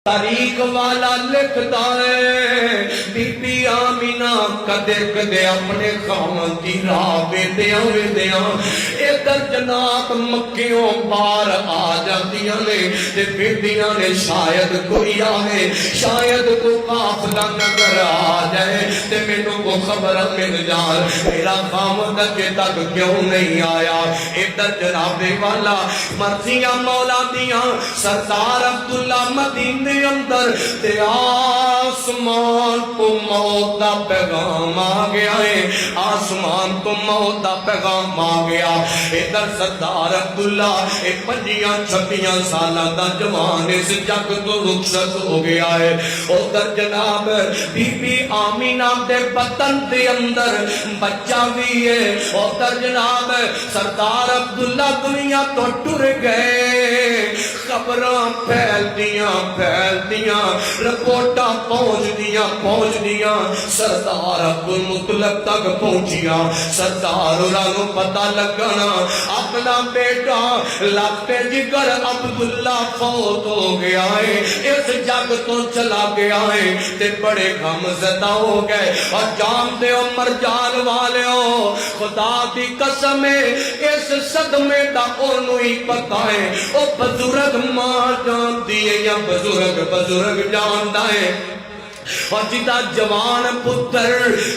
تاریخ والا لکھتا ہے بی بی آمینہ کدے کدے اپنے خامن کی راہ ویندیاں ادھر جناب مکیوں پار آ جاندیاں نے تے پھردیاں نے شاید کوئی آئے شاید کوئی قافلہ نظر آ جائے تے مینوں کو خبر مل جائے میرا خامن اجے تک کیوں نہیں آیا ادھر جناب والا مرضیاں مولا دیاں سردار عبداللہ مدینے اندر تے آسمان کو موت دا پیغام آ گیا ہے آسمان کو موت دا پیغام آ گیا ادھر سردار عبداللہ اے 25-26 سالہ دا جوان اس جگ تو رخصت ہو گیا ہے ادھر جناب بی بی آمینہ دے بطن دے اندر بچہ بھی ہے ادھر جناب سردار عبداللہ دنیا تو ٹر گئے خبراں پھیل دیاں رپورٹاں پہنچ دیاں سردار عبدالمطلب تک پہنچیاں سردار انہوں پتہ لگنا اپنا بیٹا لگتے جگر عبداللہ فوت ہو گیا ہے اس جگ تو چلا گیا ہے تے بڑے غم زدہ ہو گئے اور جان دے مر جان والے ہو خدا دی قسم ہے اس صدمے دا انہوں ہی پتہ ہے او بزرگ ماں جان دیئے یا بزرگ جاندہ ہے اور جدا جوان پتر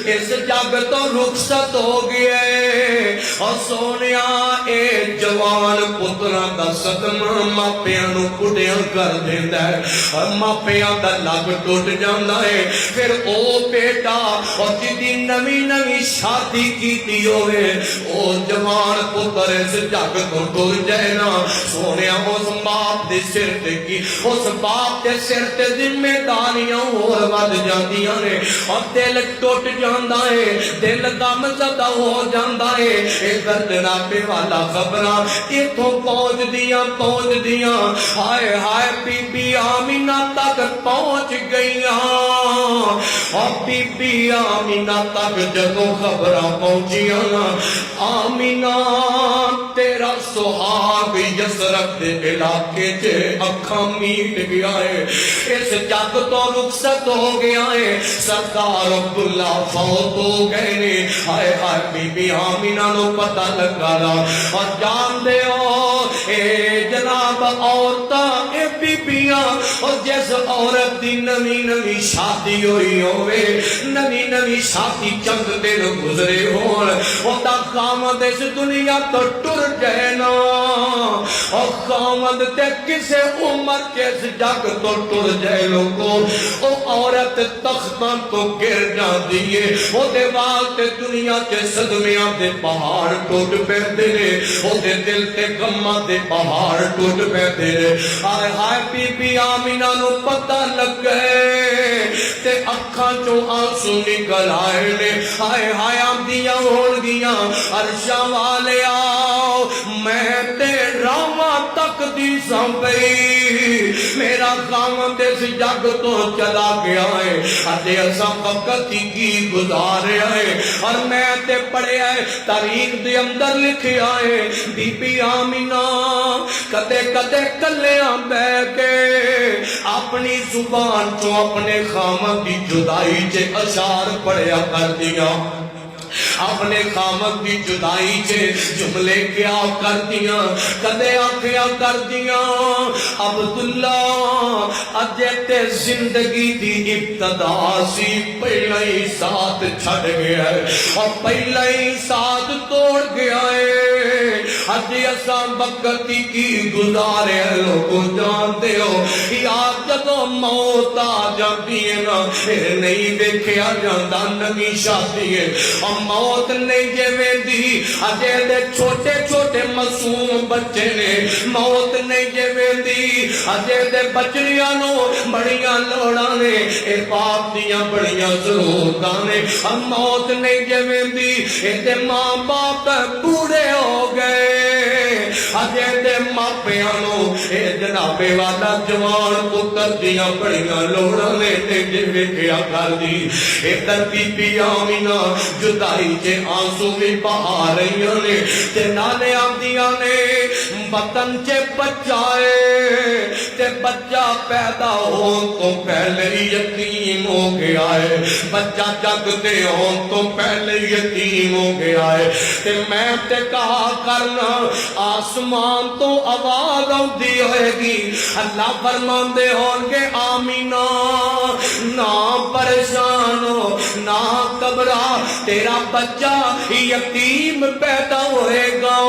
اس جگ تو رخصت ہو گئے اور سونیا اے جوان پتران دا صدمہ ماپیاں نو کڑیاں کر دیندہ ہے اور ماپیاں دا لگ ٹوٹ جاندہ ہے پھر او بیٹا اور جدی نوی شادی کی ہوئے او جوان پتر اس جگ تو ٹر جائے نا سونیا اس باپ دے سر تے کی اس باپ دے سر تے ذمہ داریاں اور ود جاندیاں نے اور دل ٹوٹ جاندہ ہے دل غم زدہ ہو جاندہ ہے اے گردنا پہ والا خبراں اتھوں پہنچ دیاں ہائے بی بی آمینہ تک پہنچ گئیاں اور بی بی آمینہ تک جدوں خبراں پہنچیاں آمینہ تیرا سہاگ یسرک دے علاقے جے اکھاں میٹ گیا ہے اس جگ تو رخصت ہو گیا ہے سردار عبداللہ فوت ہو گئے نے ہائے بی بی آمینہ نو پتہ لگا رہا اور جان دے ہو اے جناب عورتاں اے بی بیاں اور جیس عورت دی نوی شادی ہوئی ہوئے نوی شادی چند دن گزرے ہون او دا خامد اس دنیا تو ٹر گئے نا اور خامد تے کسے عمر جیس جگ تو ٹر جائے لوگوں او عورت تختاں تو گر جان دیئے او دے والتے دنیا کے صدمیاں دے پہاڑ ٹوٹ پیندے نے او دے دل تے غمہ دے پہاڑ ٹوٹ پیندے نے ہائے بی بی آمینہ نو پتہ لگ گئے تے اکھاں چوں آنسو نکل آئے نے ہائے آمدیاں ہون گیاں عرشاں والے آؤ میں تے راواں تک دی سنبئی میرا خامد اس جگ تو چلا گیا ہے اتے اسا وقت کی گزارے ہے اور میں تے پڑھے ہے تاریخ دے اندر لکھے آئے بی بی آمینہ کدے کلیاں بے کے اپنی زبان چو اپنے خامد کی جدائی چے اشعار پڑھیا کر دیا اپنے خامد کی جدائی سے جملے کیا کر دیا کدے آخیا کر دیا عبداللہ اجیتے زندگی دی ابتدا سی پہلے ہی ساتھ چھڑ گیا ہے اور پہلے ہی ساتھ توڑ گیا ہے اجی اسا وقت کی گزارے لوگوں جانتے ہو یاد جدو موت آ جاتی ہے نا پھر نہیں دیکھیا جاندہ نوی شادی ہے اور موت نہیں جیویں اجے دے چھوٹے معصوم بچے نے موت نہیں جیویں اجے دے بچڑیاں نو بڑیاں لوڑاں نے اے باپ دیاں بڑیاں ضرورتاں نے موت نہیں جیویں اے تے ماں باپ بوڑھے ہو گئے اجے دے ماپیاں نو اے جناب والا جوان پتر دیاں بڑیاں لوڑاں نے تے جیویں کیا کر دی ادھر بی بی آمینہ جدائی تے آنسو بھی بہا رہی نے تے نالے آمدیاں نے بطن چ بچہ ہے تے بچہ پیدا ہون تو پہلے یتیم ہو گیا ہے، بچہ جگ دے ہون تو پہلے یتیم ہو گیا ہے، تے میں تے کہا کرنا آسمان تو آواز آتی ہوئے گی، اللہ فرماندے ہون گے آمینہ نہ پریشان ہو نہ گھبرا، تیرا بچہ یتیم پیدا ہوئے گا،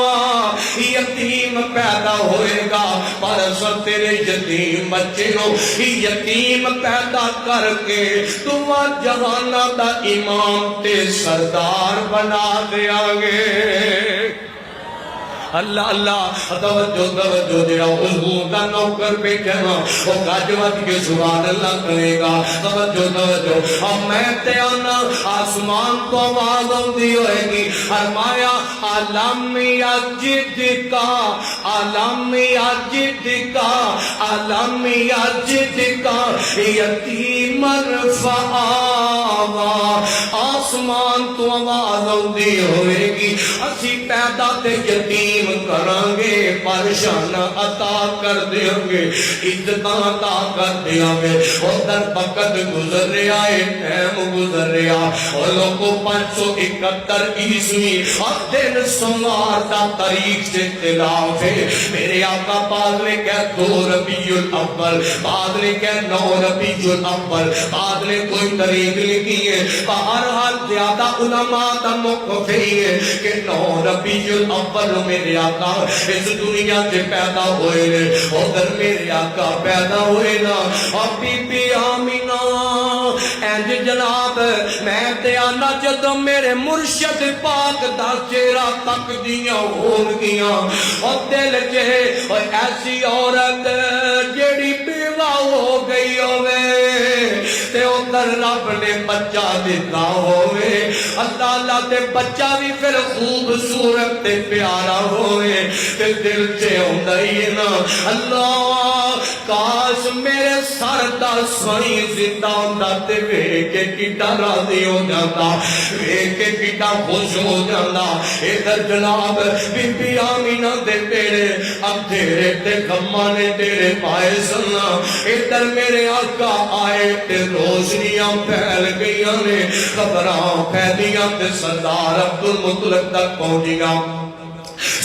یتیم پیدا ہوئے گا، پر سو تیرے یتیم بچے نو یتیم پیدا کر کے تم جہانہ دا امام تے سردار بنا دیا گے۔ اللہ اللہ توجہ توجہ جڑا حضور دا نوکر بیٹھا نا وہ گج وج کے سبحان اللہ کرے گا، توجہ توجہ اب میں تے آنا آسمان تو آواز آتی ہوئے گی، فرمایا عالم یجد کا عالم یجد کا عالم یجد کا یتیم فآوا، آسمان تو آواز آتی ہوئے گی اسی پیدا تے یتیم کریں گے، پریشان عطا کر دیں گے، عزت عطا کر دیں گے، ادھر وقت گزر رہا ہے، ٹائم گزر رہا، اور لوگوں 571 عیسوی اور دن سوموار دا تاریخ سے اختلاف ہے، میرے آقا بعد نے کہا 2 ربیع الاول، بعد نے کہا 9 ربیع الاول، بعد نے کوئی تاریخ لکھی ہے، بہرحال زیادہ علماء دا موقف ہے کہ 9 ربیع الاول میرے آقا اس دنیا سے پیدا ہوئے نے، ادھر میرے آقا پیدا ہوئے نا، اور بی بی آمینہ اینج جناب میں تے آنا جدو میرے مرشد پاک دا چہرہ تک دیاں ہون گیاں، اور دل چہے اور ایسی عورت جیڑی بیوہ ہو گئی ہوئے تے ادھر رب نے بچہ دیتا ہوئے، اللہ اللہ تے بچہ بھی پھر خوبصورت تے پیارا ہوئے، تے دل سے ہوندائی نا اللہ کاش میرے سر دا سوئی زندہ ہوندا تے ویکھ کے کیڈا راضی ہو جاندا، ویکھ کے کیڈا خوش ہو جاندا۔ ادھر جناب بی بی آمینہ دے بیڑے اب تیرے تے غماں نے تیرے پائے سننا، ادھر میرے آقا آئے تے روشنیاں پھیل گئیاں نے، خبراں پھیلیاں تے سردار عبدالمطلب تک پہنچیاں،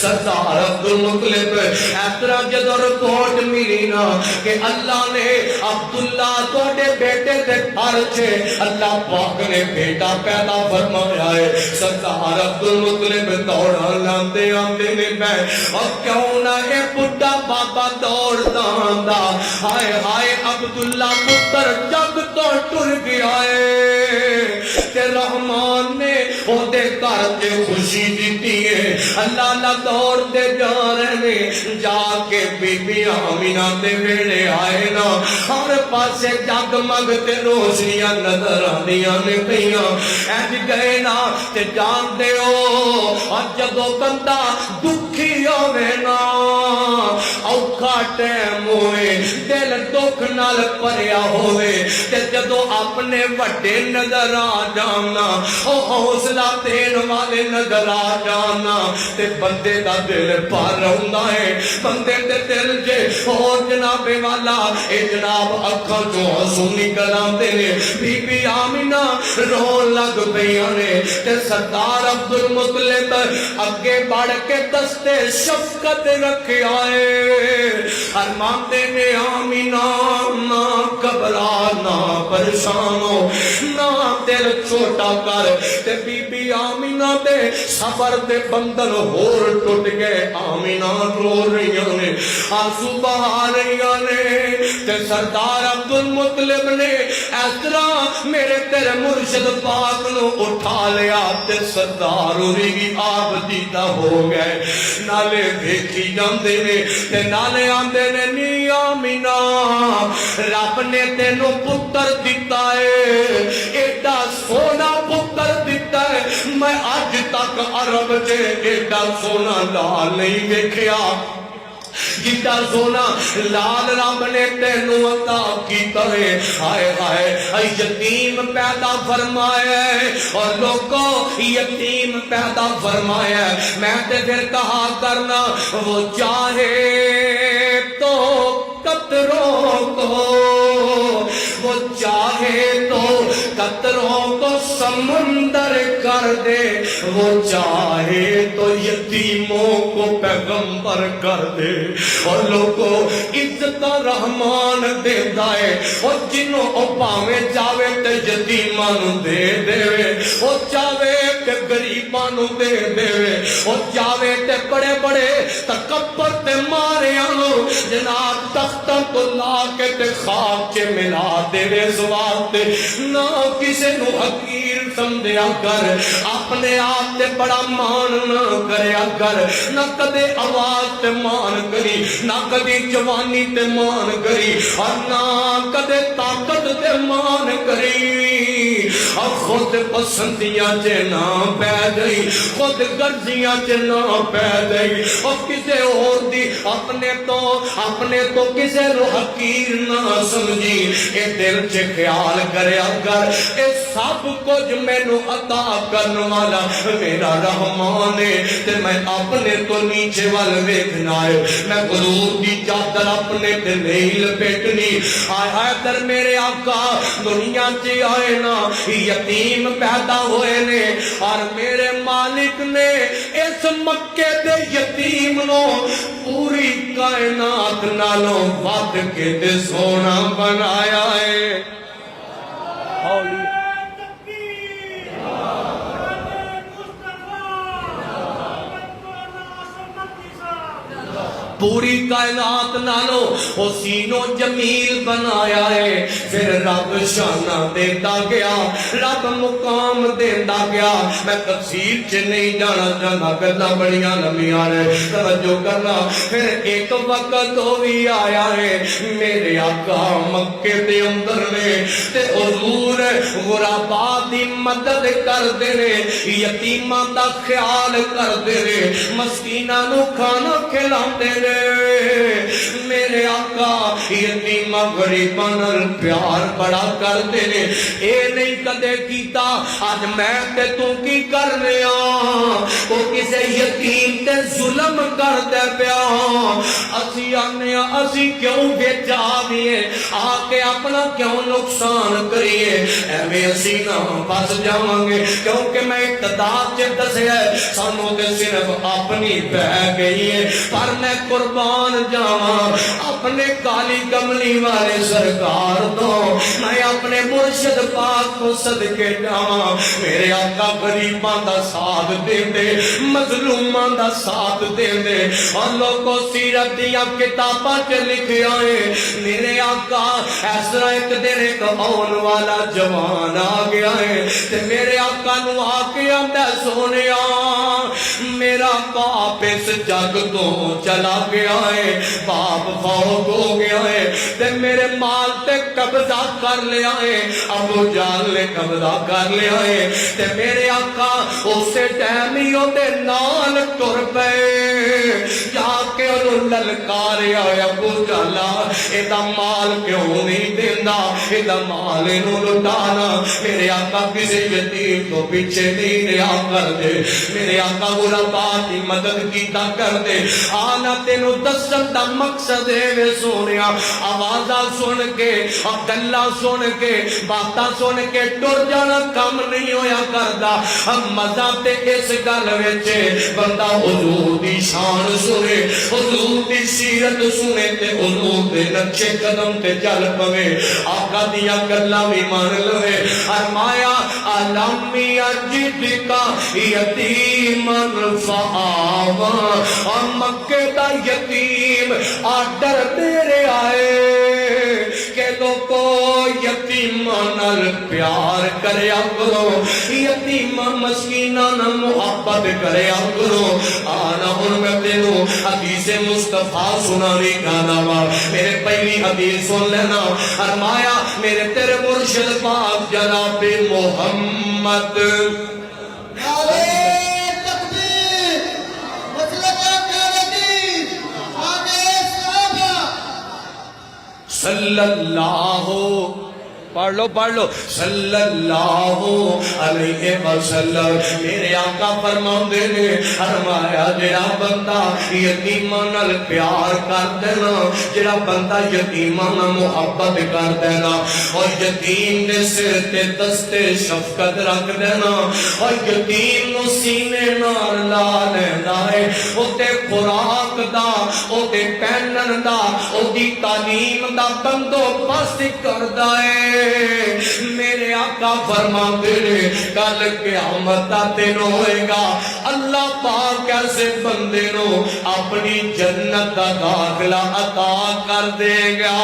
سردار عبدالمطلب اس طرح جدو رپورٹ ملی نا کہ اللہ نے عبداللہ توڑے بیٹے دے گھر سے اللہ پاک نے بیٹا پیدا فرمایا ہے، سردار عبدالمطلب دوڑا لاندے آندے نے میں اور کیوں نہ اے بڑھا بابا دوڑتا آندا، ہائے ہائے عبداللہ پتر جگ تو ٹر گیا ہے کہ رحمان نے او دے گھر تے خوشی دیتی ہے، اللہ اللہ دوڑ دے جا رہے جا کے بی بی آمینہ دے ویڑے آئے نا، ہر پاسے جگ مگ تے روشنیاں نظر آنیاں نے کئیاں، ایج گئے نا تے جان دے ہو اور جدو بندہ دکھی ہوئے نا اوکھا ٹیم ہوئے دل دکھ نال پریا ہوئے تے جدو اپنے وڈے نظر آ جانا او حوصلہ دین والے نظر آ جانا تے بندے دا دل پار ہوندا ہے، بندے دے دل جے او جناب والا اے جناب اکھاں چوں آنسو نکل آندے نے، بی بی آمینہ رون لگ پئیاں نے تے سردار عبدالمطلب اگے بڑھ کے دستے شفقت رکھے آئے، فرماندے نے آمینہ نہ گھبرا نہ پریشان ہو نہ دل چھوٹا کر، تے بی بی آمینہ دے صبر دے بندن ہور ٹوٹ گئے، آمینہ رو رہیاں نے آنسو بہا رہیاں نے، تے سردار عبدالمطلب نے اس طرح میرے تیرے مرشد پاک نو اٹھا لیا تے سردار ہوئی گی آپ دیدہ ہو گئے، نالے بھیجی جاندے نے تے نالے آندے نے نی آمینہ رب نے تینوں پتر دیتا ہے، ایڈا سونا پتر دیتا ہے، میں آج تک عرب جے ایڈا سونا لال نہیں دیکھیا، جتا سونا لال رب نے تینوں عطا کیتا ہے ہائے ہائے یتیم پیدا فرمایا ہے اور لوگوں یتیم پیدا فرمایا ہے میں تے پھر کہا کرنا وہ چاہے تو قطروں کو وہ چاہے تو قطروں کو سمندر کر دے وہ چاہے تو یتیموں کو پیغمبر کر دے اور لوگوں عزت رحمان دے دائے اور جنہوں او پاوے چاہے تے یتیمان دے دے او چاہے تے غریبان دے دے او چاہے تے بڑے بڑے تکبر تے مارے آنو جناب تختہ تو لا کے تے خواب چے ملا دے واسطے نہ کسے نو حقیر سمجھیا کر اپنے آپ تے بڑا مان نہ کریا کر نہ کدے آواز تے مان کری نہ کدی جوانی تے مان کری اور نہ کدے طاقت تے مان کری اور خود پسندیاں چے نہ پہ گئی خود غرضیاں چے نہ پہ گئی اور کسے اور دی اپنے تو کسے رو حقیر نہ سمجھی اے دل چے خیال کریا کر اے سب کچھ میں نو عطا کرنے والا میرا رحمان ہے تے میں اپنے تو نیچے وال ویکھنا ہے میں غرور دی چادر اپنے تے نہیں لپیٹنی آئے در میرے آقا دنیا چے آئے نا یتیم پیدا ہوئے نے اور میرے مالک نے اس مکے دے یتیم نو پوری کائنات نالوں ود کے دے سونا بنایا ہے ہولی پوری کائنات نالو حسین و جمیل بنایا ہے پھر رب شانہ دیتا گیا رب مقام دیتا گیا میں تفسیر چ نہیں جانا چاہتا کرنا بڑیاں لمبیاں نے توجہ کرنا پھر ایک وقت ہو بھی آیا ہے میرے آقا مکے دے اندر نے تے حضور غربا دی مدد کر دے نے یتیماں دا خیال کر دے نے مسکیناں نو کھانا کھلاندے نے میرے آقا یتیماں غریباں نال پیار بڑا کر دے نے اے نہیں کدے کیتا آج میں تے تو کی کرنے تو کسے یتیم تے ظلم کر دے پیا اسی آنے اسی کیوں بیچا دیئے آکے اپنا کیوں نقصان کریے ایویں اسی نہ پاس جاؤں گے کیونکہ میں اقتدار چے دسے ہے سانوں تے صرف اپنی بہ گئی ہے پر میں قربان جاواں اپنے کالی کملی والے سرکار تو میں اپنے مرشد پاک کو صدقے جاواں میرے آقا غریباں دا ساتھ دے دے مظلوماں دا ساتھ دے دے اور لوگوں سیرت دیا کتاباں چ لکھے آئے میرے آقا ایسا ایک دن ایک آن والا جوان آ گیا ہے تے میرے آقا نو آ کے آندا سونیا میرا باپ اس جگ تو چلا گیا ہے باپ فوت ہو گیا ہے تے میرے مال تے قبضہ کر لیا ہے ابو جہل نے قبضہ کر لیا ہے تے میرے آقا اسے ٹائم ہی دے نال ٹر پئے جا کے انہوں للکاریا ابو جہل ایدا مال کیوں نہیں دیندا ایدا مال انہوں لٹانا میرے آقا کسی یتیم تو پیچھے نہیں رہا کر دے میرے آقا غربا کی مدد کیتا کر دے آنا تینوں دسن دا مقصد ہے وے سونیا آوازاں سن کے گلاں سن کے باتاں سن کے ٹر جانا کم نہیں ہویا کردا مزہ تے اس گل وچ بندہ حضور دی شان سنے حضور دی سیرت سنے تے حضور دے نقشے قدم تے چل پوے آقا دیاں گلاں وی مان لوے فرمایا علم یجدکا یتیمن فآوا اور مکے دا یتیم آڈر میرے آئے کہ لوگوں یتیماں نال پیار کریا کرو یتیماں مسکیناں نال محبت کریا کرو آنا ہن میں تینوں حدیث مصطفیٰ سنانی گانا وا میرے پہلی حدیث سن لینا فرمایا میرے تیرے مرشد پاک جناب محمد صلی اللہ پڑھ لو صلی اللہ علیہ وسلم میرے آقا فرماندے نے فرمایا جڑا بندہ یتیماں نال پیار کر دینا جڑا بندہ یتیماں نال محبت کر دینا اور یتیم دے سر تے دستے شفقت رکھ دینا اور یتیم نو سینے نال لا لیندا ہے او تے خوراک دا او تے پہنن دا او دی تعلیم دا بندوبست کردا ہے میرے آقا فرماتے ہیں کل قیامت دا دن ہوئے گا اللہ پاک ایسے بندے نو اپنی جنت دا داخلہ عطا کر دے گا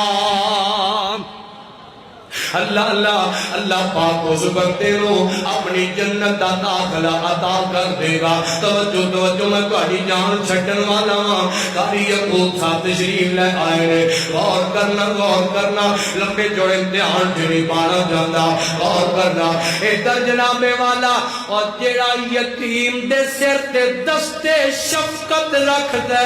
اللہ پاک اس بندے نو اپنی جنت دا داخلہ عطا کر دے گا توجہ میں تہاڈی جان چھڈن والا ہاں قاری یعقوب صاحب تشریف لے آئے نے غور کرنا لمبے چوڑے امتحان چ نہیں پانا جاندا غور کرنا ادھر جناب والا اور جڑا یتیم دے سر تے دستے شفقت رکھ دے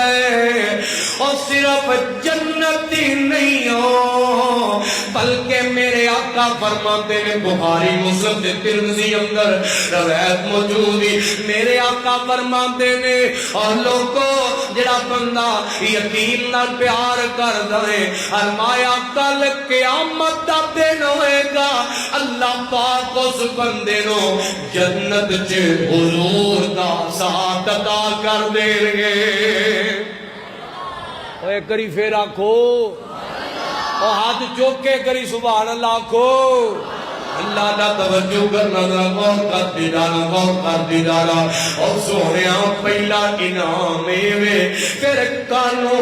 اور صرف جنتی نہیں ہو بلکہ میرے آقا فرماتے ہیں بخاری مسلم تے ترمذی اندر روایت موجود ہے میرے آقا فرماتے ہیں اور لوگوں جڑا بندہ یتیم نال پیار کردا ہے فرمایا کل قیامت دا دن ہوئے گا اللہ پاک اس بندے نو جنت وچ حضور دا ساتھ عطا کر دیں گے اوے کری پھر آکھو اور ہاتھ چوک کے کری سبحان اللہ کو اللہ دا توجہ کرنا غور کر دی ڈالا اور سونیا پہلا انعام وے پھر کانو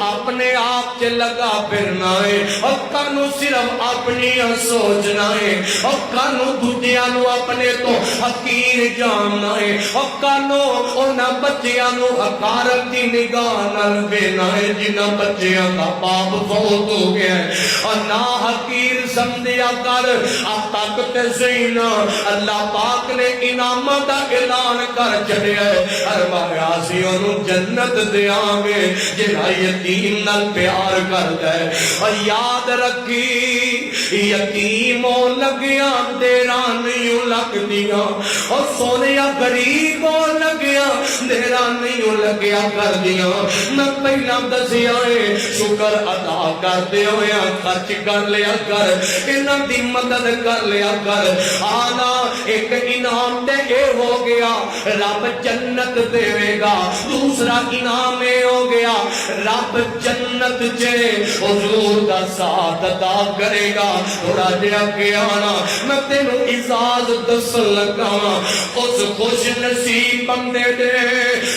اپنے آپ سے لگا پھرنا ہے اور کانو صرف اپنی سوچنا ہے اور کانو دوجیاں نو اپنے تو حقیر جاننا ہے اور کانو انہاں بچیاں نو حقارت دی نگاہ نال وینا ہے جنہاں بچیاں دا باپ فوت ہو گیا ہے اور نہ حقیر سمجھیا کر طاقت زینا اللہ پاک نے انعامات دا اعلان کر چھڑیا ہے فرمایا سی انہوں جنت دیاں گے جڑا یتیم نال پیار کردا ہے اور یاد رکھی یتیموں لگیاں دیراں نہیں لگدیاں اور سونیا غریبوں لگیاں دیراں نہیں لگیا کردیاں میں پہلا دسیا ہے شکر ادا کردے ہویا خرچ کر لیا کر انہاں دی مدد کر لیا کر آنا ایک انعام دے اے ہو گیا رب جنت دے گا دوسرا انعام اے ہو گیا رب جنت جے حضور دا ساتھ عطا کرے گا تھوڑا جہا کے آنا میں تینوں اجازت دسن لگا اس خوش نصیب بندے دے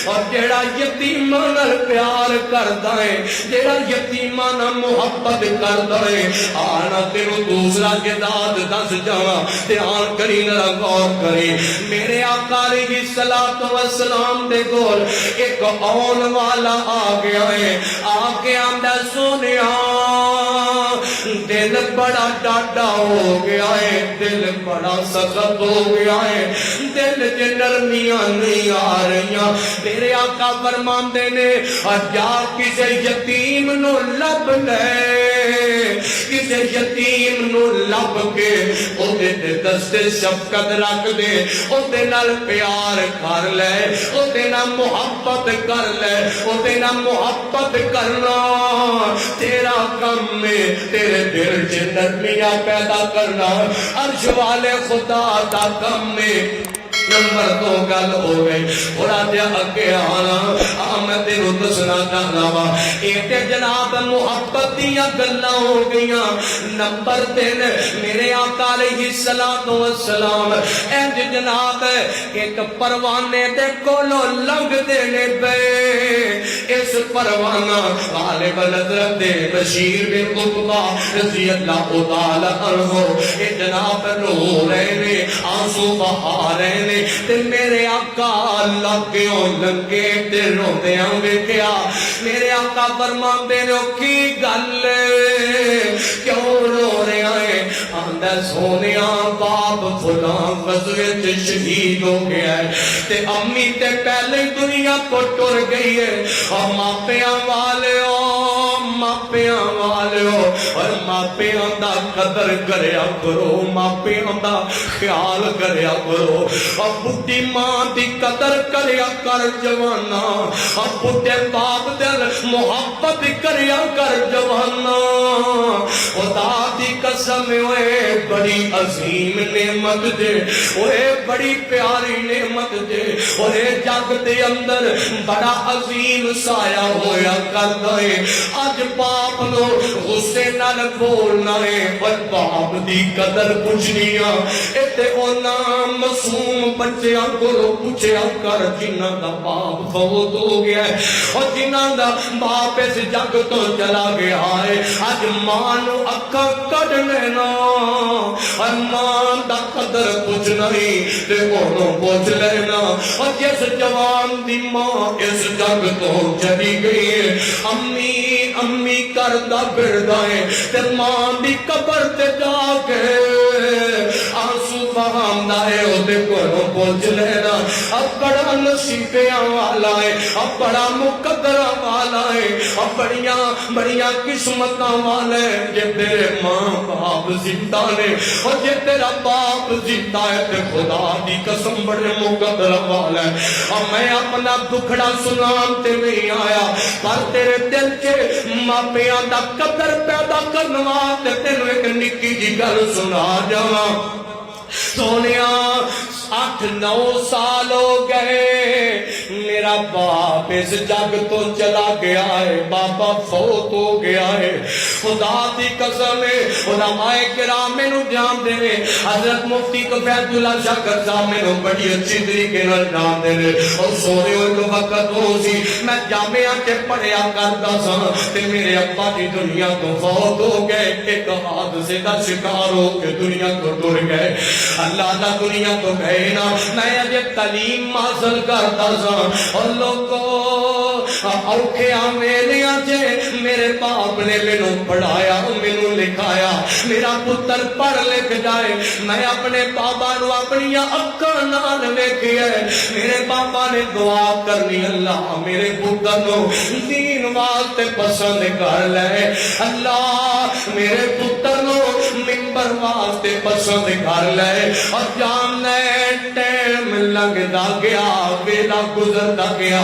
اور جڑا یتیماں نال پیار کردا ہے جڑا یتیماں نال محبت کردا ہے آنا تینوں دوسرا جداد دس جاواں دھیان کری ذرا غور کری میرے آقا علیہ الصلوۃ والسلام دے کول ایک آن والا آ گیا ہے آ کے آندا سونیا دل بڑا ڈاڈا ہو گیا ہے دل بڑا سخت ہو گیا ہے دل چ نرمیاں نہیں آ رہیاں میرے آقا فرماندے نے جا کسے یتیم نو لب لے کسے یتیم نو لب کے او دے دستے شفقت رکھ دے او دے نال پیار کر لے او دے نال محبت کر لے او دے نال محبت کرنا تیرا کم میں تیرے دل چ نرمیاں پیدا کرنا عرش والے خدا دا کم میں نمبر 2 گل ہو گئی تھوڑا جہا اگے آنا میں تینوں دسنا چاہنا وا ایک تے جناب محبت دیاں گلاں ہو گئیاں نمبر 3 میرے آقا علیہ الصلوۃ والسلام انج جناب ایک پروانے دے کولوں لنگ دے نے پے اس پروانہ غالب حضرت بشیر بن عقبہ رضی اللہ تعالی عنہ اے جناب رو رہے نے آنسو بہا رہے نے تے میرے آقا لگیوں لنگے تے روندیاں ویکھیا میرے آقا فرماندے نے کی گل کیوں رو رہا ہے آندا سونیا باپ فلاں غزوے تے شہید ہو گیا ہے تے امی تے پہلے دنیا کو ٹر گئی ہے اور ماپیاں والے ماپیاں والو اور ماپیاں دا قدر کریا کرو ماپیاں دا خیال کریا کرو اور بڈھی ماں دی قدر کریا کر جوانا اور بڈھے باپ دل محبت کریا کر جوانا خدا دی قسم ہوئے بڑی عظیم نعمت دے ہوئے بڑی پیاری نعمت دے ہوئے جگ دے اندر بڑا عظیم سایہ ہویا کر دے اج باپ نو غصے نال بولنا ہے پر باپ دی قدر پوچھنیاں اتے اونا معصوم بچیاں کو پوچھیا کر جنہاں دا باپ فوت ہو گیا ہے اور جنہاں دا باپ اس جگ تو چلا گیا ہے اج ماں نو اکھاں کڈ لینا اور ماں دا قدر پوچھنا ہی تے اونوں پوچھ لینا اور جس جوان دی ماں اس جگ تو چلی گئی ہے امی امی کردا پھردا ہے تے ماں دی قبر تے جا کے آنسو بہاندا ہے او دے کولوں پوچھ لینا اب بڑا نصیبیاں والا ہے اب بڑا مقدراں والا ہے اب بڑیاں قسمتاں والا ہے جے تیرے ماں باپ زندہ نے اور جے تیرا باپ زندہ ہے تے خدا دی قسم بڑے مقدر والا ہے اور میں اپنا دکھڑا سنان تے نہیں آیا پر تیرے دل کے ماپیاں دا قدر پیدا کرنے واسطے تینوں ایک نکی جی گل سنا جاواں سونیا 8-9 سال ہو گئے میرا باپ اس جگ تو چلا گیا ہے بابا فوت ہو گیا ہے خدا دی قسم ہے علماء کرام میں نو جان دے حضرت مفتی کفیت اللہ شاکر صاحب میں نو بڑی اچھی طریقے نال جان دے اور سونے ہوئے وقت ہو سی میں جامعہ کے پڑھیا کرتا سا تے میرے ابا دی دنیا تو فوت ہو گئے ایک حادثے دا شکار ہو کے دنیا کو ٹر گئے اللہ دا دنیا تو گئے نا میں اجے تعلیم حاصل کرتا سا اور لوگوں اوکھے آمیلیاں جے میرے باپ نے مینوں پڑھایا مینوں لکھایا میرا پتر پڑھ لکھ جائے میں اپنے بابا نو اپنی اکھاں نال ویکھیا میرے بابا نے دعا کرنی اللہ میرے پتر نو دین واسطے پسند کر لے اللہ میرے پتر نو منبر واسطے پسند کر لے اور جاننے ٹائم لگدا گیا ویلا گزردا گیا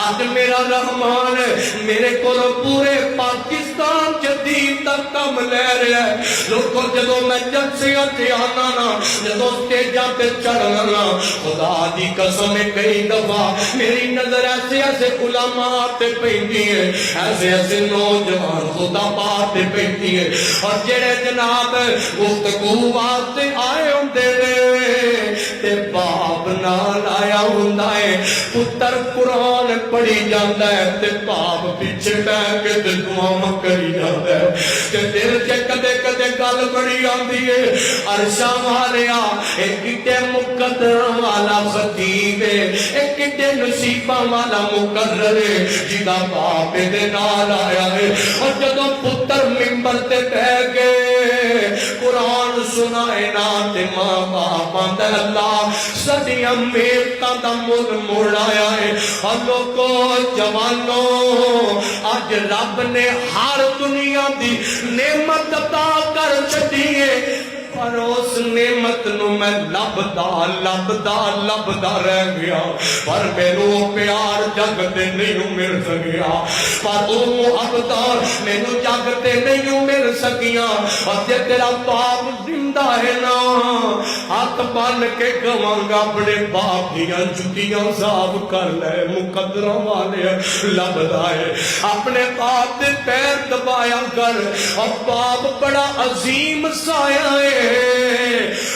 آج میرا رحمان میرے کو پورے پاکستان چ دین تک کم لے رہا ہے لوگوں جدوں میں جلسیاں تے آنا نا جدوں سٹیجاں تے چڑھنا نا خدا دی قسم کئی دفعہ میری نظر ایسے علماء تے پیندی ہے ایسے نوجوان خدا پاک تے پیندی ہے اور جڑے جناب گفتگو واسطے آئے ہوندے نے تے باپ نال آیا ہوندا ہے پتر قرآن پڑھی جاندا ہے تے باپ پیچھے بیٹھ کے تے دعاواں کری جاندا ہے تے دل تے کدے کدے گل بڑی آندی ہے عرشاں والیا اے کتے مقدر والا خطیب ہے اے کتے نصیباں والا مقرر ہے جدا باپ دے نال آیا ہے اور جدوں پتر منبر تے بیٹھ گئے قرآن سنائے نا تے ماں باپ آندا اللہ سڈیاں محنتاں دا مل موڑ آیا ہے اور لوگوں جوانوں اج رب نے ہر دنیا دی نعمت عطا کر چھڈی ہے پر اس نعمت نو میں لبدا رہ گیا پر مینوں پیار جگ تے نہیں مل سکیا پر او محبت مینوں جگ تے نہیں مل سکیاں اور جے تیرا باپ زندہ ہے نا ہاتھ بن کے کہواں گا اپنے باپ دیاں جُتیاں صاف کر لے مقدراں والے لبدا ہے اپنے باپ دے پیر دبایا کر اور باپ بڑا عظیم سایہ ہے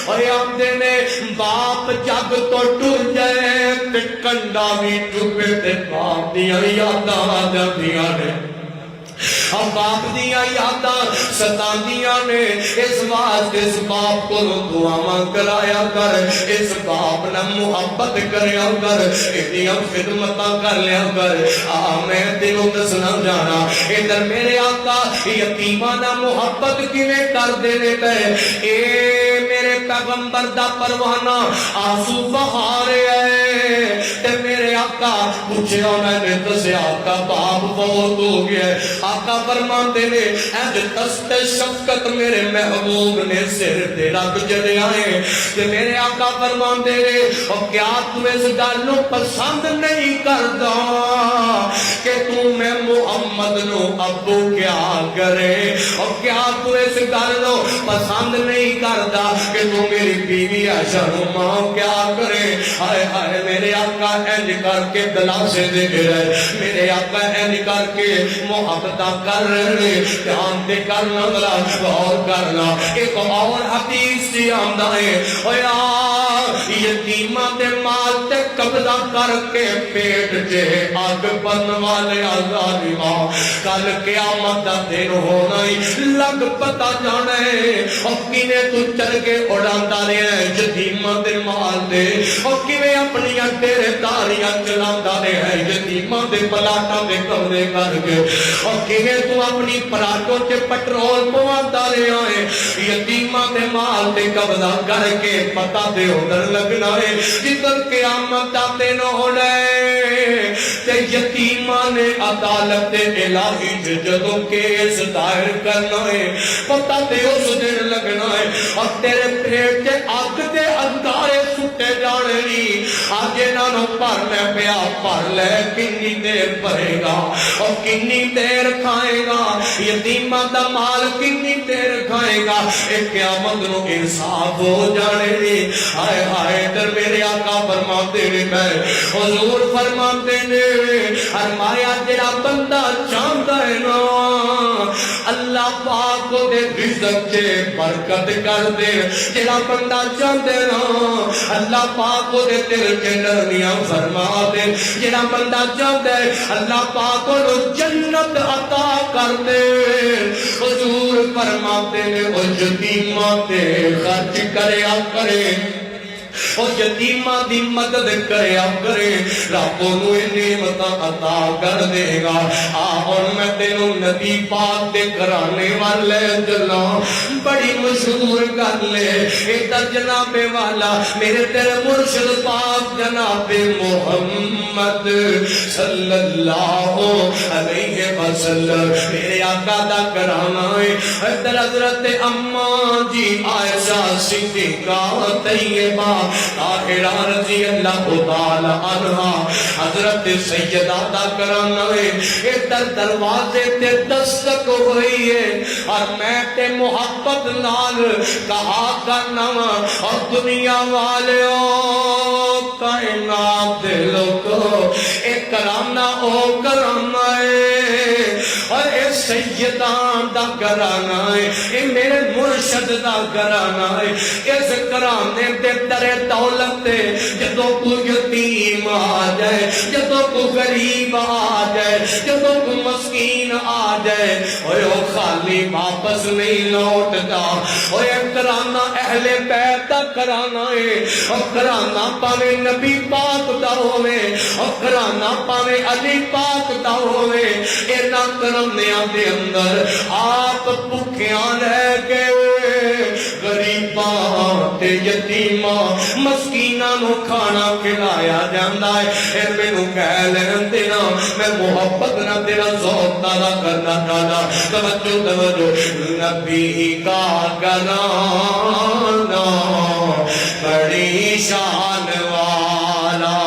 اور آندے نے باپ جگ تو ٹر جائے تے کنڈا بھی ڈوبے تے باپ دیاں یاداں آ جاندیاں نے اور باپ دیاں یاداں ستاندیاں نے اس واسطے اس باپ کو دعاواں کرایا کر اس باپ نہ محبت کریا کر اتنیاں خدمتاں کر لیا کر میں تینوں دسنا جانا ادھر میرے آقا یتیماں نہ محبت کیویں کر دے پے اے میرے پیغمبر دا پروانہ آنسو بہا رہا ہے تے میرے آقا پوچھیا میں نے دسیا آقا باپ بہت ہو گیا آقا فرماندے نے اج دست شفقت میرے محبوب نے سر تے رکھ چڑھیا ہے تے میرے آقا فرماندے نے او کیا تو اس گل نو پسند نہیں کردا کہ تو میں محمد نو ابو کیا کرے او کیا تو اس گل نو پسند نہیں کردا کہ تو میری بیوی عائشہ نو ماں کیا کرے ہائے ہائے میرے آقا انج کر کے دلاسے دے رہے میرے آقا انج کر کے محبت کر رہے دھیان دے کرنا ذرا غور کرنا ایک اور حدیث سی آندا ہے او یار یتیماں دے مال تے قبضہ کر کے پیٹ تے اگ بن والے ظالما کل قیامت دا دن ہونا ہی لگ پتا جانا ہے او کیویں تو چل کے اڑاندا رہیا ہے یتیماں دے مال دے او کیویں اپنی تیرے تاریاں چلاندا رہیا ہے یتیماں دے پلاٹاں دے قبضے کر کے او کیویں تو اپنی پلاٹوں تے پٹرول پواندا رہیا ہے یتیماں دے مال تے قبضہ کر کے پتہ تے ادھر لگنا ہے جدھر قیامت دا دن ہونا ہے تے یتیماں نے عدالت الہی جدوں کیس دائر کرنا ہے پتہ تے اس دن لگنا ہے اور تیرے پیٹ تے اگ دے انگارے سٹے جانے نہیں آج انہاں پر میں پیا پر لے کنی دیر بھرے گا اور کنی دیر کھائے گا یتیماں دا مال کنی دیر کھائے گا ایک قیامت نو انصاف ہو جانے نہیں ہائے ہائے در میرے آقا فرماتے نے میں حضور فرماتے نے فرمایا جڑا بندہ چاہتا ہے نا اللہ پاک کو دے رزق تے برکت کر دے جڑا بندہ چاہتا ہے نا اللہ پاک کو دے دل کے نرمیاں فرما دے جڑا بندہ چاہتا ہے اللہ پاک کو جنت عطا کر دے حضور فرماتے نے او یتیماں تے خرچ کریا کرے اور یتیماں دی مدد کریا کرے رب انہوں نعمت عطا کر دے گا اور میں تینوں نبی پاک دے کرانے والے چلا بڑی مشہور کر لے ادھر جناب والا میرے تیرے مرشد پاک جناب محمد صلی اللہ علیہ وسلم میرے آقا دا کرانا ہے ادھر حضرت اماں جی عائشہ صدیقہ طیبہ طاہرہ رضی اللہ تعالی عنہ حضرت سیدہ دا کرانا ہے ادھر دروازے تے دستک ہوئی ہے اور میں تے محبت نال کہا کرنا اور دنیا والیوں کائنات دے لوگوں ایک کرانا او کرانا ہے اور اے سیدان دا کرانا ہے اے میرے مرشد دا کرانا ہے اس کرانے تے در دولت جدو کو یتیم آ جائے جدو کو غریب آ جائے جدو کو مسکین آ جائے وہ خالی واپس نہیں لوٹتا وہ کرانا اہل بیت دا کرانا ہے اور کرانا پاوے نبی پاک دا ہوئے اور کرانا پاوے علی پاک دا ہوئے اینا کرمنیاں دے اندر آپ بھکیاں رہ گئے غریباں تے یتیماں مسکیناں نو کھانا کھلایا جاندا ہے اے مینوں کہہ لین دینا میں محبت نہ تیرا ذوق تازہ کرنا چاہتا توجہ توجہ نبی کا گرانا بڑی شان والا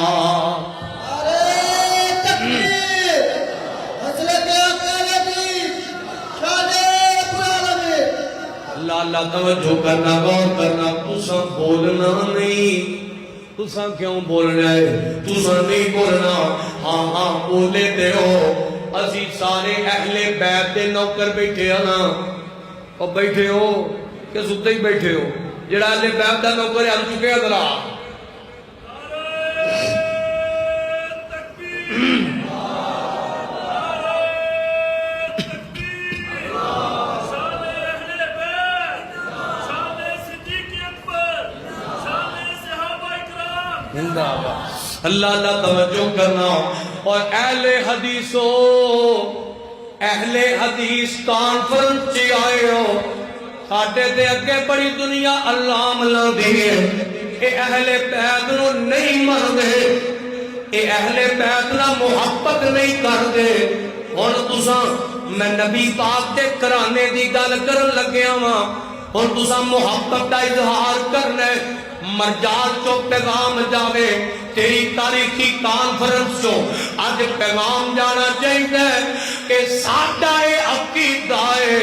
اللہ توجہ کرنا غور کرنا تساں بولنا نہیں تساں کیوں بولنا ہے تساں نہیں بولنا ہاں ہاں بولے تے ہو اسی سارے اہل بیت دے نوکر بیٹھے ہاں اور بیٹھے ہو کہ ستے ہی بیٹھے ہو جڑا اہل بیت دا نوکر ہم چکے ہیں ذرا اللہ اللہ توجہ کرنا اور اہل حدیثو اہل حدیث کانفرنس چی آئے ہو ساٹھے دے اگے بڑی دنیا اللہ ملا دیئے اے اہل بیت نو نہیں مر دے اے اہل بیت نہ محبت نہیں کر دے اور تساں میں نبی پاک دے کرانے دی گل کرن لگیا وا اور تسا محبت دا اظہار کرنا ہے مرجان چو پیغام جاوے تیری تاریخی کانفرنس چو آج پیغام جانا چاہیے کہ ساڈا اے عقیدہ ہے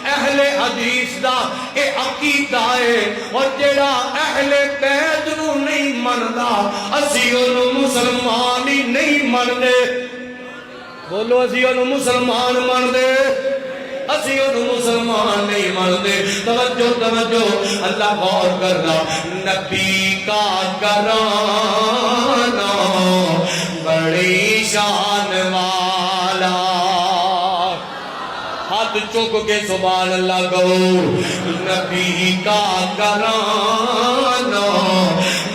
اہل حدیث دا اے عقیدہ ہے اور جڑا اہل بیت نو نہیں مندا اسی انہوں مسلمان ہی نہیں مندے بولو اسی انہوں مسلمان مندے اسی انہوں مسلمان نہیں مندے توجہ توجہ اللہ غور کرنا نبی کا کرانا بڑی شان والا ہاتھ چک کے سبحان اللہ کہو نبی کا کرانا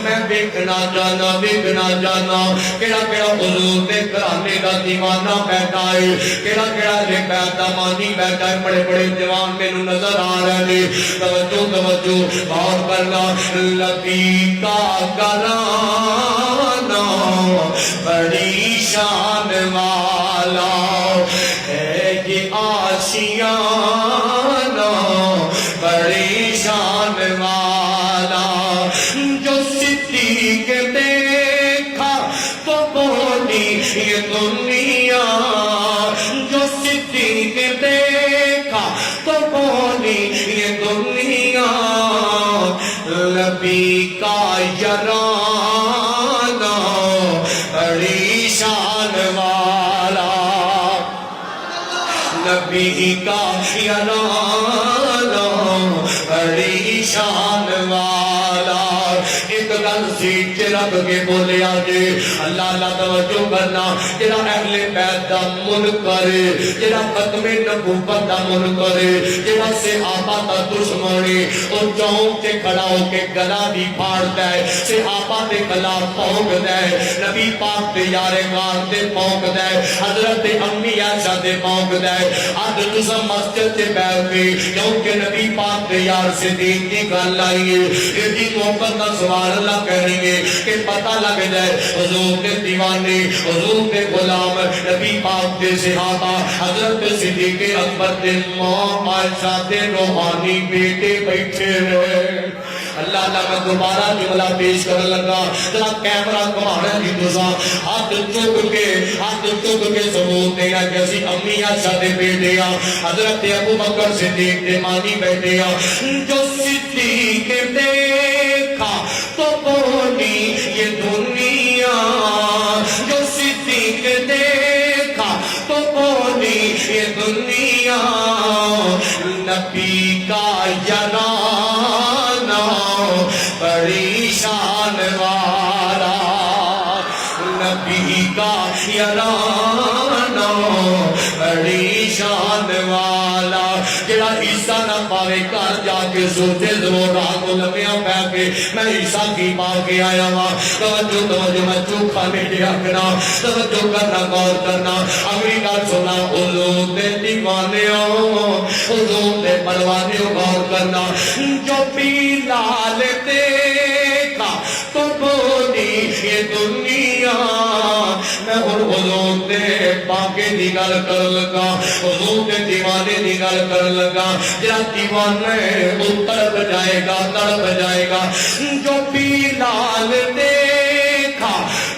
میں دیکھنا جانا کیڑا حضور دے کرانے دا دیوانہ بیٹھا ہے کیڑا لے بیٹھا مانی بیٹھا ہے بڑے بڑے دیوان میں نظر آ رہے ہیں توجہ غور کرنا نبی کا کرانا بڑی شان والا ہے یہ آشیانہ بڑی شان والا جو صدیق دیکھا تو بولی یہ دنیا جو صدیق دیکھا تو بولی یہ دنیا نبی کا یارانہ بڑی شان والا نبی کا یارانہ بڑی شان والا ایک گل سیٹ رکھ کے بولے آجے اللہ اللہ توجہ کرنا جڑا اہل بیت دا منکر جڑا ختم نبوت دا منکر جڑا صحابہ دا دشمن او چونک تے کھڑا ہو کے گلا بھی پھاڑتا ہے صحابہ دے خلاف پھونکدا ہے نبی پاک دے یار غار تے پھونکدا ہے حضرت امی عائشہ تے پھونکدا ہے اج تساں مسجد تے بیٹھ کے کیونکہ نبی پاک دے یار صدیق دی گل آئی ہے ایڈی محبت دا سبحان اللہ کہیں گے کہ پتہ لگ جائے حضور کے دیوانے حضور کے غلام نبی پاک کے صحابہ حضرت صدیق اکبر کے ماں عائشہ کے روحانی بیٹے بیٹھے رہے اللہ اللہ میں دوبارہ جملہ پیش کرنے لگا ذرا کیمرہ گھمانا جی دوسرا ہاتھ چک کے ثبوت دیا کہ اسی امی عائشہ دے بیٹے ہیں حضرت ابو بکر صدیق دے مانی بیٹے ہیں جو صدیق دیکھا تو بولی یہ دنیا جو صدیق دیکھا تو بولی یہ دنیا نبی کا یارانہ بڑی شان والا نبی کا یارانہ بڑی شان والا جڑا عیسیٰ نہ پاوے کر جا کے سوچے ضرور رات کو لمیاں پہ کے میں عیسیٰ کی پا کے آیا ہوا توجہ میں چوکھا میٹے اکنا توجہ کرنا غور کرنا امریکہ سنا حضور دے دیوانے حضور دے پروانے غور کرنا جو بلال دیکھا تو بولی یہ دنیا میں حضور دے پاکے دی گل کر لگا حضور دے دیوانے دی گل کر لگا جا دیوانے اتر جائے گا تڑپ جائے گا جو بلال دیکھا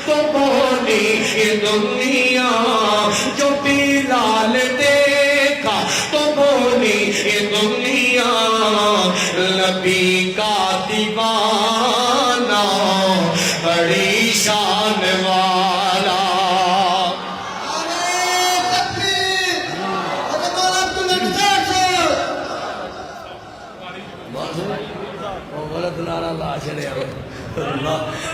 تو بولی یہ دنیا جو بلال دیکھا تو بولی یہ دنیا نبی کا دیوانہ بڑی شان والا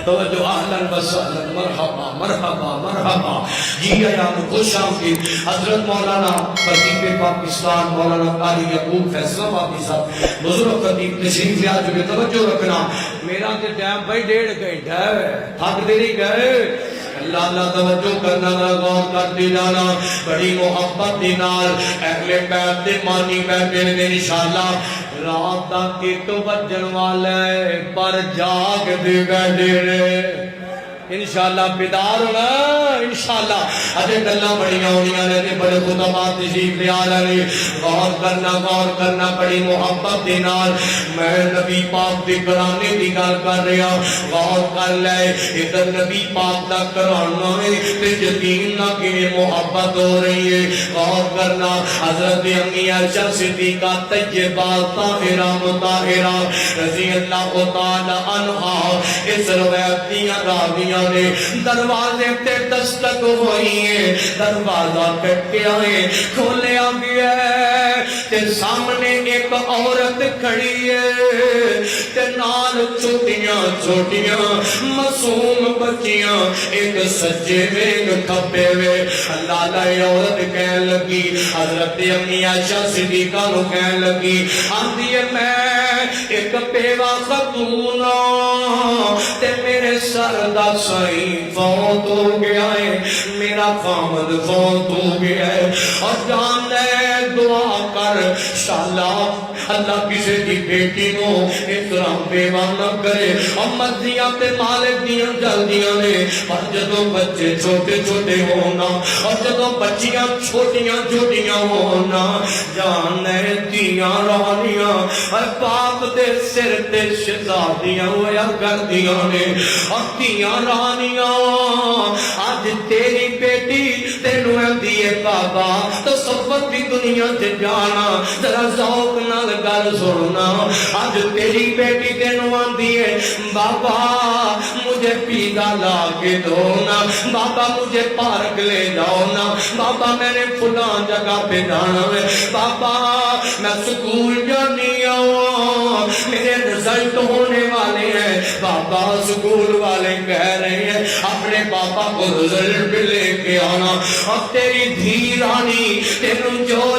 توجہ اہلاً وسہلاً مرحبا مرحبا مرحبا جی ایام خوش آمدید حضرت مولانا خطیب پاکستان مولانا قاری یعقوب فیصل آبادی صاحب بزرگ خطیب تشریف لے آ چکے توجہ رکھنا میرا تے ٹائم بھائی 1.5 گھنٹہ ہے تھک دے نہیں گئے اللہ اللہ توجہ کرنا غور کرتے جانا بڑی محبت دی نال اہل بیت دے مانی بیٹھے نے انشاءاللہ رات تک ایک بجن والا ہے پر جاگ دے بیٹھے نے انشاءاللہ بیدار ہونا انشاءاللہ اجے گلاں بڑیاں ہونیاں نے بڑے خطبات تشریف لے آ رہے غور کرنا بڑی محبت دے نال میں نبی پاک دے گھرانے دی گل کر رہا غور کر لے ادھر نبی پاک دا گھرانا ہے تے یقین نہ کہ محبت ہو رہی ہے غور کرنا حضرت امی عائشہ صدیقہ طیبہ طاہرہ مطہرہ رضی اللہ تعالی عنہا اس روایت دیاں راویاں نے دروازے تے دستک ہوئی ہے دروازہ کھٹکیا ہے کھولیا گیا ہے تے سامنے ایک عورت کھڑی ہے تے نال چھوٹیاں معصوم بچیاں ایک سجے میں ایک کھبے میں اللہ لا عورت کہنے لگی حضرت امی عائشہ صدیقہ نو کہنے لگی آندی ہے میں ایک بیوہ خاتون تے میرے سر دا سائی فوت ہو گیا ہے میرا خامد فوت ہو گیا ہے اور جان دے دعا کر انشاءاللہ اللہ کسی دی بیٹی نو اکرام بیوہ نہ کرے اور مرضیاں تے مالک دیاں جلدیاں نے اور جدوں بچے چھوٹے چھوٹے ہونا اور جدوں بچیاں چھوٹیاں ہونا جان دے دیاں رہنیاں اور باپ دے سر تے شہزادیاں ہویا کر دیاں نے اور دیاں رہنیاں آج تیری بیٹی تینو دیئے بابا تو صفت بھی دنیا سے جانا ذرا ذوق نال گل سننا آج تیری بیٹی تینو دیئے بابا مجھے پیدا لا کے دونا بابا مجھے پارک لے جاؤنا بابا میں نے فلان جگہ پہ جانا ہے بابا میں سکول جانی آؤں میرے رزلٹ ہونے والے ہیں بابا سکول والے کہہ رہے ہیں اپنے بابا کو رزلٹ بھی لے کے آنا اور تیری دھی رانی تینوں جو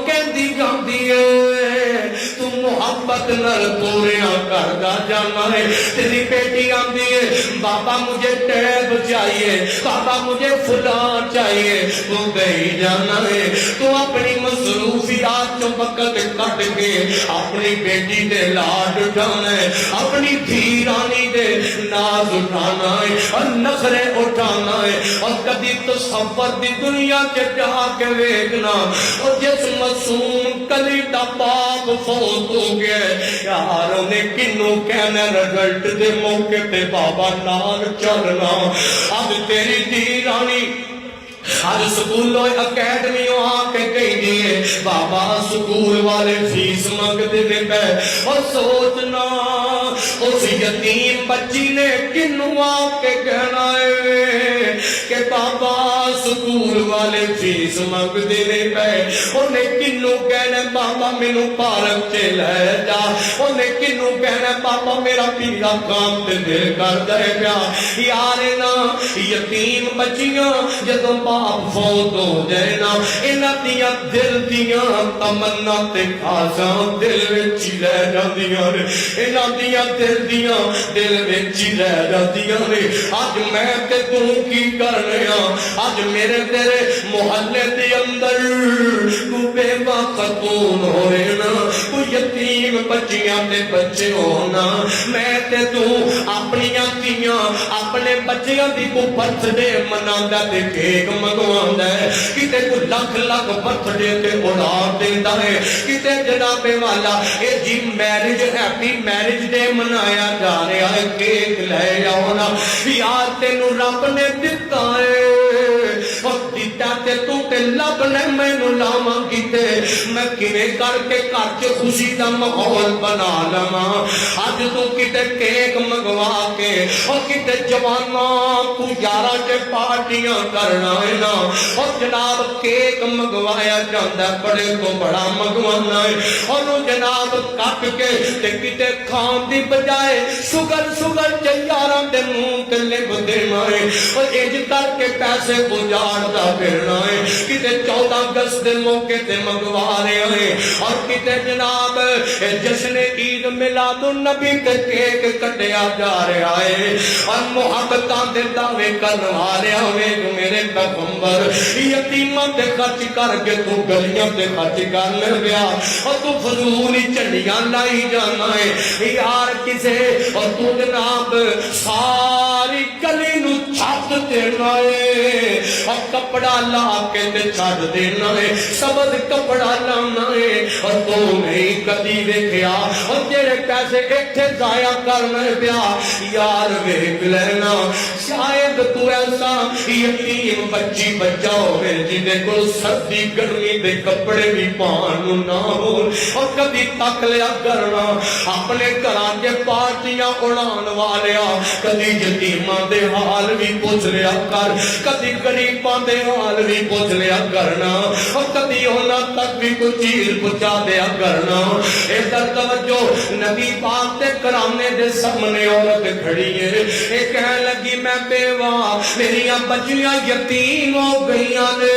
کہندی جاندی ہے تو محبت نال پوریاں کردا جانا ہے تیری بیٹی آندی ہے بابا مجھے ٹیب چاہیے بابا مجھے فلان چاہیے تو گئی جانا ہے تو اپنی مصروفیات چوں وقت کٹ کے اپنی بیٹی دے لاڈ اٹھانا ہے اپنی دھی رانی دے ناز اٹھانا ہے اور نخرے اٹھانا ہے اور کبھی تصور دی دنیا کے جا کے ویکنا اور جس معصوم کلی دا باپ فوت ہو گیا یار انہیں کنوں کہنا رزلٹ دے موقع پہ بابا نال چلنا اب تیری دھی رانی آج سکولوں اکیڈمیوں آ کے کہیں دیئے بابا سکول والے فیس مانگتے دے پہ اور سوچنا اس یتیم بچی نے کنوں آ کے کہنا ہے کہ بابا سکول والے فیس مانگتے دے پہ انہیں کنوں کہنا بابا مینوں پارک چے لے جا انہیں کنوں کہنا بابا میرا پیرا کام تے دل کر دے پیا یار نا یتیم بچیاں جدوں باپ فوت ہو جائے نا انہاں دیاں دل دیاں تمنا تے خواہشاں دل وچ ہی رہ جاندیاں نے انہاں دیاں دل وچ ہی رہ جاندیاں نے اج میں تے تو کی کر رہا اج میرے تیرے محلے دے اندر کو بیوہ خاتون ہو رہے نا کو یتیم بچیاں تے بچے ہونا میں تے تو اپنیاں دھیاں اپنے بچیاں دی کو برتھ ڈے مناندا تے کیک منگواندا ہے کتے کو لکھ برتھ ڈے تے اڑا دیندا ہے کتے جناب والا اے جی میرج ہیپی میرج ڈے منایا جا رہا ہے کیک لے آؤ نا یار تینوں رب نے دتا ہے اور دیتا تے تو تے لب نے مینوں لاواں کیتے میں کیویں کر کے گھر چ خوشی دا ماحول بنا لواں اج تو کتے کیک منگوا کے اور کتے جواناں تو یاراں تے پارٹیاں کرنا ہے نا اور جناب کیک منگوایا جاندا بڑے تو بڑا منگوانا ہے اور جناب کٹ کے تے کتے کھان دی بجائے شوگر یاراں دے منہ تے لب دینا ہے اور انج کر کے پیسے گزاردا پھرنا ہے کتے 14 اگست دے موقع تے منگوا رہے ہیں اور کتے جناب جشن عید میلاد النبی تے کیک کٹیا جا رہا ہے اور محبتاں دے دعوے کرن والے ہوئے میرے پیغمبر یتیماں تے خرچ کر کے تو گلیاں تے خرچ کر لے پیا اور تو فضول ہی چنڈیاں لائی جانا ہے یار کسے اور تو جناب ساری گلی نو چھت دینا ہے اور کپڑا لا کے تے چھڈ دینا ہے سبز کپڑا لانا ہے اور تو نہیں کدی ویکھیا اور تیرے پیسے ایتھے ضائع کرنا پیا یار ویکھ لینا شاید تو ایسا یتیم بچی بچہ ہوئے جنہیں کو سردی گرمی دے کپڑے بھی پان نہ ہو اور کبھی تک لیا کرنا اپنے گھراں کے پارٹیاں اڑان والیا کبھی یتیماں دے حال بھی پوچھ لیا کر کبھی غریباں دے حال بھی پوچھ لیا کرنا اور کبھی ہونا تک بھی کوئی چیز پہنچا دیا کرنا ادھر توجہ نبی پاک دے کرانے دے سامنے عورت کھڑی ہے ایک کہنے لگی میں بیوہ میریاں بچیاں یتیم ہو گئیاں نے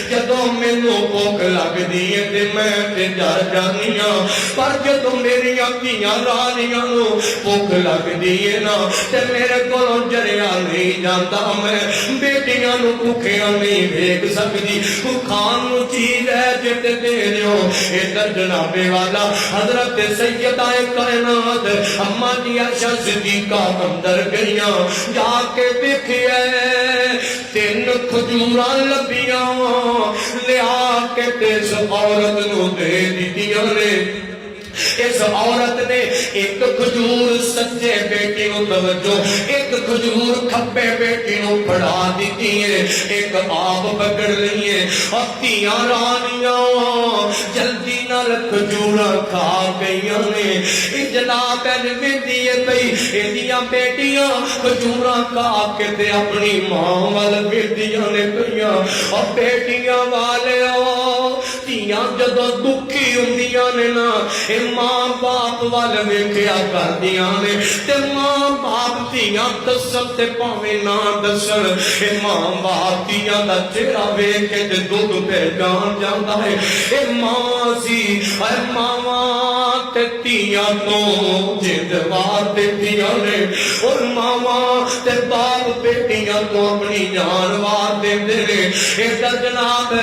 جدوں مینوں بھوک لگ دی ہے تے میں تے جا جانیاں پر جدوں میریاں دھیاں رانیاں نو بھوک لگ دی ہے نا تے میرے کولوں جریا نہیں جاندا میں بیٹیاں نو بھوکیاں نہیں ویکھ سکدی کو کھان نو چیز ہے جتے دے دیو ادھر جناب والا حضرت سیدہ کائنات اما جی عائشہ صدیقہ اندر گئیاں جا کے دیکھئے 3 کھجوراں لبیاں لیا کے اس عورت نو دے دیتیاں نے اس عورت نے ایک کھجور سچے بیٹی نو توجہ ایک کھجور کھبے بیٹی نو پڑھا دیتی ہے ایک آپ پکڑ رہی ہے اور تیاں رانیاں جلدی نال کھجورا کھا گئیاں نے جناب میں دیئے بھئی ایدیاں بیٹیاں کھجورا کھا کے دے اپنی ماں والا بیٹیاں نے گئیاں اور بیٹیاں والے تیاں جدو دکھی ہوندیاں نے نا ماں باپ والے ویکھیا کردیاں نے تے ماں باپ تیاں دسن تے پاویں نہ دسن ماں باپ تیاں دا چہرہ ویکھ کے تے دودھ پہچان جاندا ہے ماں سی اے ماواں تے تیاں تو جدوار دیتیاں نے اور ماواں تے باپ بیٹیاں تو اپنی جان وار دیندے نے ادھر جناب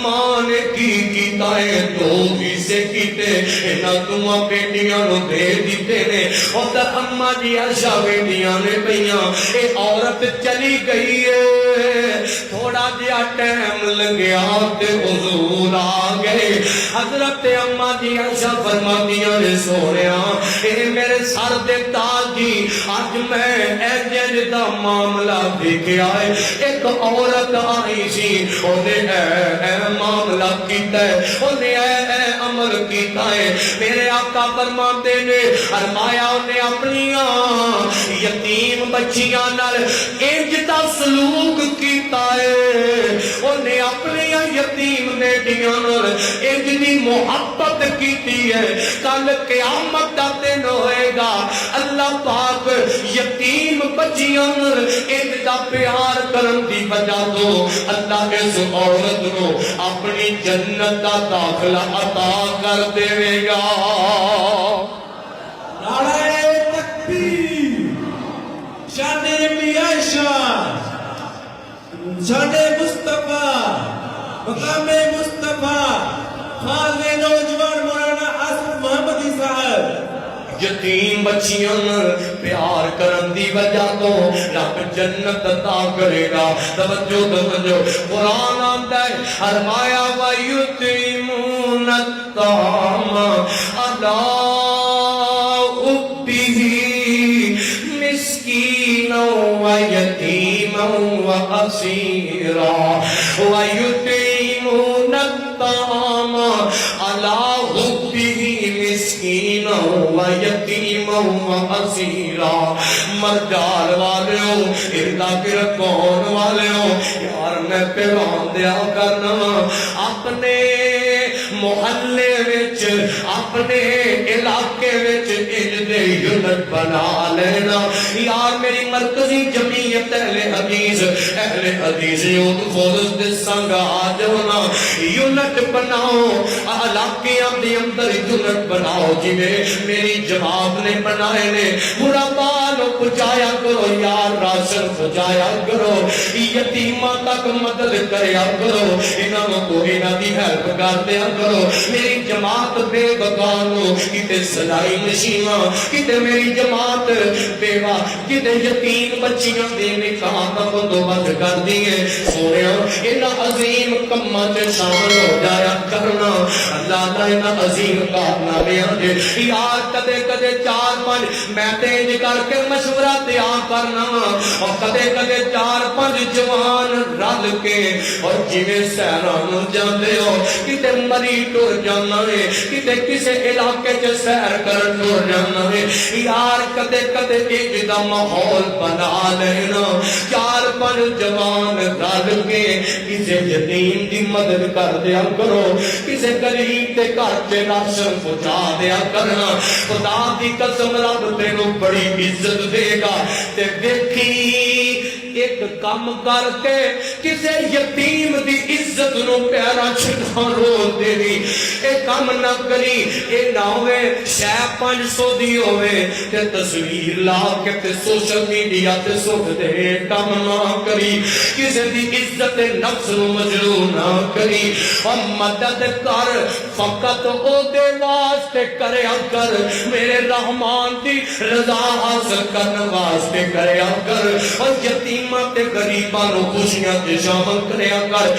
ماں نے کی کیتا ہے تو اسے کیتے انہاں تمہاں بیٹیاں نو دے دیتے نے ادھر اما جی عائشہ بیٹیاں نے پئیاں اے عورت چلی گئی ہے تھوڑا جہا ٹائم لگیا تے حضور آ گئے حضرت اما جی عائشہ فرماندیاں نے سونیا اے میرے سر دے تاج جی اج میں اے جج دا معاملہ دیکھیا ہے ایک عورت آئی سی اونے اے معاملہ کیتا ہے اونے اے عمل کیتا ہے میرے آقا فرماتے نے فرمایا انہیں اپنی یتیم بچیاں نال انج دا سلوک کیتا ہے انہیں اپنی یتیم بیٹیاں نال انج دی محبت کیتی ہے کل قیامت دا دن ہوئے گا اللہ پاک یتیم بچیاں نال انج دا پیار کرن دی وجہ تو اللہ اس عورت کو اپنی جنت دا داخلہ عطا کر دے گا نعرہ تکبیر شان امی عائشہ شان مصطفیٰ مقام مصطفیٰ خاص نوجوان مولانا آصف محمدی صاحب یتیم بچیاں پیار کرن دی وجہ تو رب جنت عطا کرے گا توجہ توجہ قرآن آندا ہے فرمایا وَيُطْعِمُونَ الطَّعَامَ عَلَىٰ حُبِّهِ مِسْكِينًا وَيَتِيمًا وَأَسِيرًا وَيُطْعِمُونَ الطَّعَامَ عَلَىٰ حُبِّهِ مِسْكِينًا وَيَتِيمًا وَأَسِيرًا مرجال والے ہو اردا گرکون والے ہو یار میں پیغام دیا کرنا اپنے محلے وچ اپنے علاقے وچ انج دے یونٹ بنا لینا یار میری مرکزی جمعیت اہل حدیث یوت خود دے سنگ آ جانا یونٹ بناؤ علاقیاں دے اندر یونٹ بناؤ جی میری جماعت نے بنائے نے غرباء نو پہنچایا کرو یار راشن پہنچایا کرو یتیماں تک مدد کریا کرو انہاں کو انہاں دی ہیلپ کر دیا کرو میری جماعت بے بکانو کتے سلائی مشیناں کتے میری جماعت بیوہ کتے یتیم بچیاں دے نکاح کا بندوبست کر دیے سونیا انہاں عظیم کماں تے شامل ہو جایا کرنا اللہ دا انہاں عظیم کارنامیاں دے یار کدے کدے 4-5 میں تینج کر کے مشورہ تیار کرنا اور کدے کدے 4-5 جوان رل کے اور جویں سیران جاندے ہو کتے مری ٹر جانا ہے کتے کسے علاقے چ سیر کر ٹر جانا ہے یار کدے کدے انج دا ماحول بنا لینا 4-5 جوان رل کے کسے یتیم دی مدد کر دیا کرو کسے غریب دے گھر تے راشن پہنچا دیا کرنا خدا دی قسم رب تینوں بڑی عزت دے گا تے دیکھی ایک کام کر کے کسے یتیم دی عزت نو پیرا چھڑا رو دینی ایک کام نہ کری اے نہ ہوئے شے 500 دی ہوئے تے تصویر لا کے تے سوشل میڈیا تے سکھ دے کام نہ کری کسے دی عزت نفس نو مجروح نہ کری اور مدد کر فقط او دے واسطے کریا کر میرے رحمان دی رضا حاصل کرنے واسطے کریا کر اور یتیماں تے غریباں نو خوشیاں تے شامل کریا کر